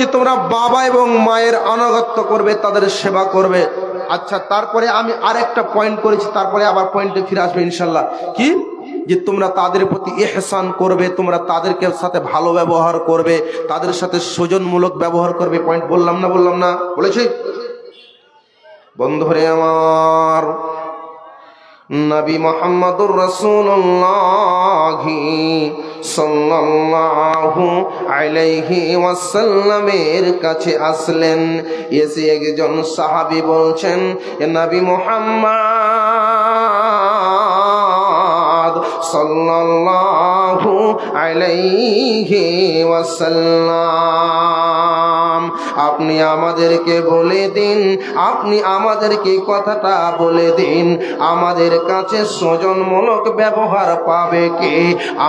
যে তোমরা বাবা এবং মায়ের আনুগত্য করবে, তাদের সেবা করবে। আচ্ছা, তারপরে আমি আরেকটা পয়েন্ট করেছি, তারপরে আবার পয়েন্টে ফিরে আসবে ইনশাল্লাহ। কি? যে তোমরা তাদের প্রতি ইহসান করবে, তোমরা তাদেরকে সাথে ভালো ব্যবহার করবে, তাদের সাথে সৌজন্যমূলক ব্যবহার করবে। পয়েন্ট বললাম না বলেছি? বন্ধুরে আমার, নবী মুহাম্মদুর রাসূলুল্লাহ সাল্লাল্লাহু আলাইহি ওয়াসাল্লামের কাছে আসলেন। এসে একজন সাহাবী বলছেন, এ নবী মুহাম্মদ সাল্লাল্লাহু আলাইহি ওয়াসাল্লাম, আপনি আমাদেরকে বলে দিন, আপনি আমাদেরকে কথাটা বলে দিন, আমাদের কাছে সৌজন্যমূলক ব্যবহার পাবে কে?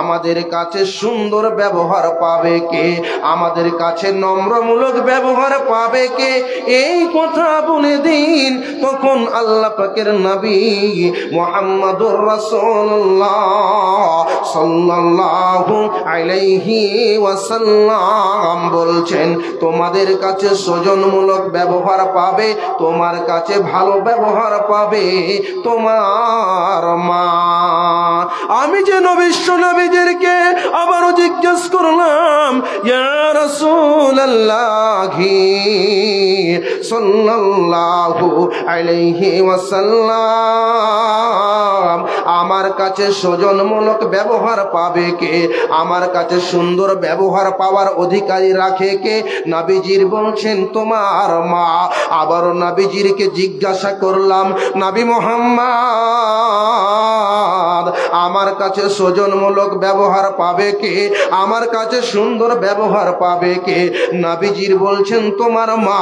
আমাদের কাছে সুন্দর ব্যবহার পাবে কে? আমাদের কাছে নম্রমূলক ব্যবহার পাবে কে? এই কথা বলে দিন। তখন আল্লাহ পাকের নবী মুহাম্মদুর রাসূলুল্লাহ সাল্লাল্লাহু আলাইহি ওয়াসাল্লাম বলছেন, তোমাদের কাছে সৌজন্যমূলক ব্যবহার পাবে, তোমার কাছে ভালো ব্যবহার পাবে তোমার মা। আমি যে বিশ্ব নবীদেরকে আবারও জিজ্ঞেস করলাম, ইয়া রাসূলুল্লাহ সাল্লাল্লাহু আলাইহি ওয়াসাল্লাম, আমার কাছে সৌজন্যমূলক ব্যবহার পাবে কে? আমার কাছে সুন্দর ব্যবহার পাওয়ার অধিকারী রাখে কে? নবীজির বলছেন তোমার মা। আবারও নবীজিরকে জিজ্ঞাসা করলাম, নবী মুহাম্মদ, আমার কাছে সৌজন্যমূলক ব্যবহার পাবে কে? আমার কাছে সুন্দর ব্যবহার পাবে কে? নবীজির বলছেন তোমার মা।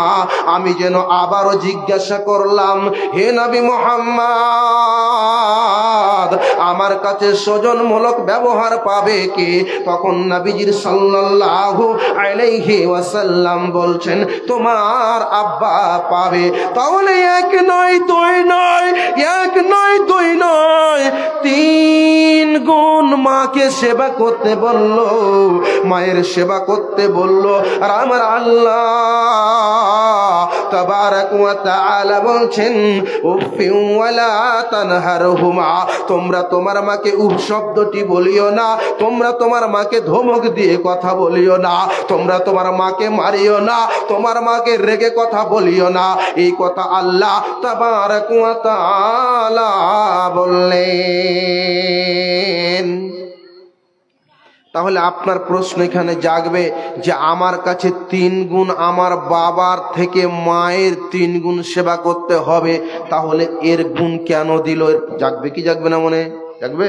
আমি যেন আবারও জিজ্ঞাসা করলাম, হে নবী মুহাম্মদ, আমার কাছে সৌজন্যমূলক ব্যবহার পাবে কে? তখন নবীজির সাল্লাল্লাহু আলাইহি ওয়াসাল্লাম বলছেন তোমার আব্বা পাবে। তাহলে এক নয় দুই নয়, এক নয় দুই নয়, 3 গুণ মাকে সেবা করতে বলল, মায়ের সেবা করতে বলল। আর আমার আল্লাহ তাবারাক ওয়া তাআলা বলছেন, উফি ওয়ালা তানহারহুমা, তোমরা তোমার মাকে উফ শব্দটি বলিও না, তোমরা তোমার মাকে ধমক দিয়ে কথা বলিও না, তোমরা তোমার মাকে মারিও না, তোমার মাকে রেগে কথা বলিও না। এই কথা আল্লাহ তাবারাক ওয়া তাআলা বললেন। তাহলে আপনার প্রশ্ন এখানে জাগবে যে আমার কাছে 3 গুণ আমার বাবার থেকে মায়ের 3 গুণ সেবা করতে হবে, তাহলে এর গুণ কেন দিল? জাগবে কি জাগবে না? মনে জাগবে?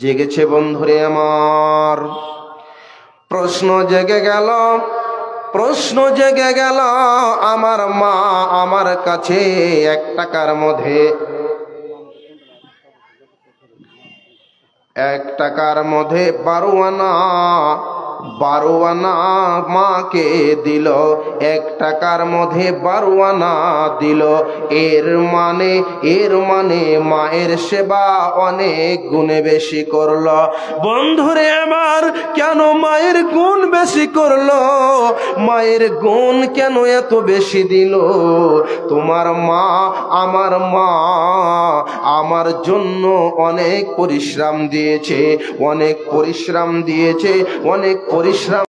জেগেছে বন্ধুরে আমার। প্রশ্ন জেগে গেল, প্রশ্ন জেগে গেল। আমার মা আমার কাছে 1 টাকার মধ্যে 12 আনা মাকে দিল, 1 টাকার মধ্যে 12 আনা দিল। এর মানে মায়ের সেবা অনেক গুণে বেশি করলো। বন্ধুরে আমার, কেন মায়ের গুণ বেশি করলো? মায়ের গুণ কেন এত বেশি দিল? তোমার মা, আমার মা আমার জন্য অনেক পরিশ্রম দিয়েছে, অনেক পরিশ্রম দিয়েছে, অনেক পরিশ্রম